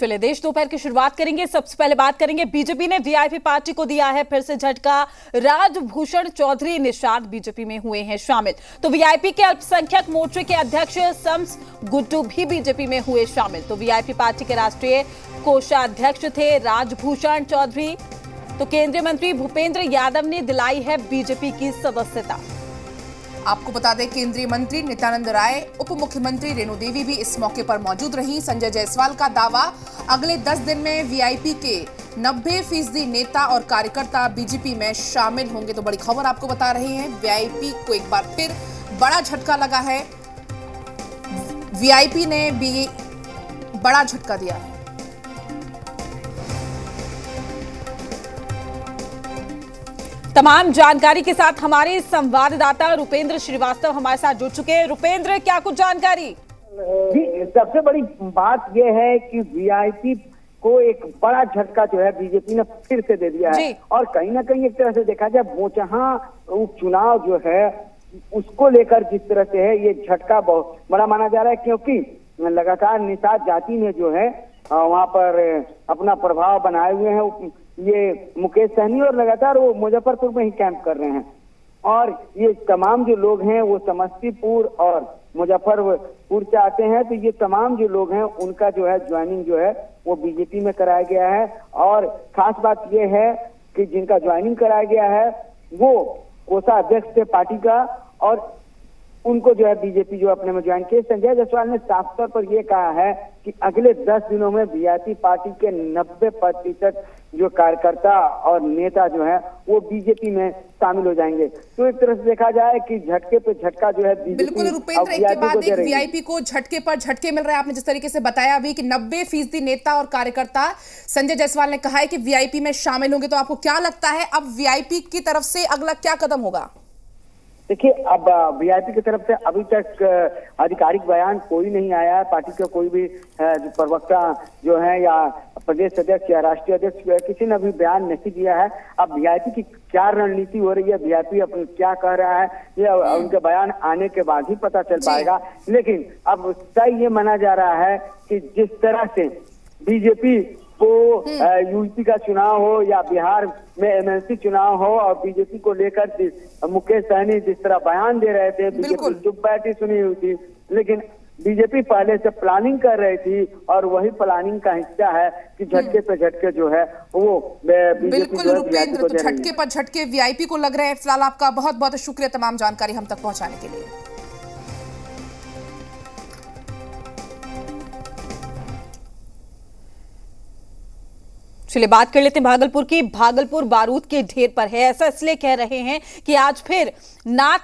चलिए देश दोपहर की शुरुआत करेंगे। सबसे पहले बात करेंगे, बीजेपी ने वीआईपी पार्टी को दिया है फिर से झटका। राजभूषण चौधरी निषाद बीजेपी में हुए हैं शामिल। तो वीआईपी के अल्पसंख्यक मोर्चे के अध्यक्ष शम्स गुड्डू भी बीजेपी में हुए शामिल। तो वीआईपी पार्टी के राष्ट्रीय कोषाध्यक्ष थे राजभूषण चौधरी। तो केंद्रीय मंत्री भूपेंद्र यादव ने दिलाई है बीजेपी की सदस्यता। आपको बता दें, केंद्रीय मंत्री नित्यानंद राय, उप मुख्यमंत्री रेणु देवी भी इस मौके पर मौजूद रही। संजय जायसवाल का दावा, अगले 10 दिन में वीआईपी के 90% नेता और कार्यकर्ता बीजेपी में शामिल होंगे। तो बड़ी खबर आपको बता रहे हैं, वीआईपी को एक बार फिर बड़ा झटका लगा है। वीआईपी ने भी बड़ा झटका दिया है। तमाम जानकारी के साथ हमारे संवाददाता रुपेंद्र श्रीवास्तव हमारे साथ जुड़ चुके हैं। रुपेंद्र, क्या कुछ जानकारी? जी, सबसे बड़ी बात यह है कि वीआईपी को एक बड़ा झटका जो है बीजेपी ने फिर से दे दिया है। और कहीं ना कहीं एक तरह से देखा जाए, बोचहां उपचुनाव जो है उसको लेकर जिस तरह से है, ये झटका बहुत बड़ा माना जा रहा है, क्योंकि लगातार निषाद जाति ने जो है वहां पर अपना प्रभाव बनाए हुए हैं। ये मुकेश सहनी और लगातार वो मुजफ्फरपुर में ही कैंप कर रहे हैं। और ये तमाम जो लोग हैं वो समस्तीपुर और मुजफ्फरपुर से आते हैं। तो ये तमाम जो लोग हैं उनका जो है ज्वाइनिंग जो है वो बीजेपी में कराया गया है। और खास बात ये है कि जिनका ज्वाइनिंग कराया गया है वो कोषाध्यक्ष थे पार्टी का, और उनको जो है बीजेपी जो अपने में ज्वाइन किए। संजय जायसवाल ने साफ तौर पर यह कहा है कि अगले 10 दिनों में वीआईपी पार्टी के 90% जो कार्यकर्ता और नेता जो है वो बीजेपी में शामिल हो जाएंगे। तो एक तरह से देखा जाए कि झटके पे झटका जो है बिल्कुल रुपेंद्र, एक के बाद एक वीआईपी को झटके पर झटके मिल रहे हैं। आपने जिस तरीके से बताया अभी कि 90% नेता और कार्यकर्ता संजय जायसवाल ने कहा है कि वीआईपी में शामिल होंगे। तो आपको क्या लगता है अब वीआईपी की तरफ से अगला क्या कदम होगा? देखिए, अब वीआईपी की तरफ से अभी तक आधिकारिक बयान कोई नहीं आया है। पार्टी का कोई भी प्रवक्ता जो है या प्रदेश अध्यक्ष या राष्ट्रीय अध्यक्ष किसी ने अभी बयान नहीं दिया है। अब वीआईपी की क्या रणनीति हो रही है, वीआईपी अपन क्या कह रहा है, ये उनके बयान आने के बाद ही पता चल पाएगा। लेकिन अब तय ये माना जा रहा है कि जिस तरह से बीजेपी को यूपी का चुनाव हो या बिहार में एमएलसी चुनाव हो, और बीजेपी को लेकर मुकेश सहनी जिस तरह बयान दे रहे थे, बीजेपी चुप बैठी सुनी हुई थी। लेकिन बीजेपी पहले से प्लानिंग कर रही थी, और वही प्लानिंग का हिस्सा है कि झटके पे झटके जो है वो बिल्कुल रुपेंद्र, तो झटके पर झटके वीआईपी को लग रहे हैं। फिलहाल आपका बहुत बहुत शुक्रिया तमाम जानकारी हम तक पहुंचाने के लिए। चलिए बात कर लेते हैं भागलपुर की। भागलपुर बारूद के ढेर पर है, ऐसा इसलिए कह रहे हैं कि आज फिर नाथ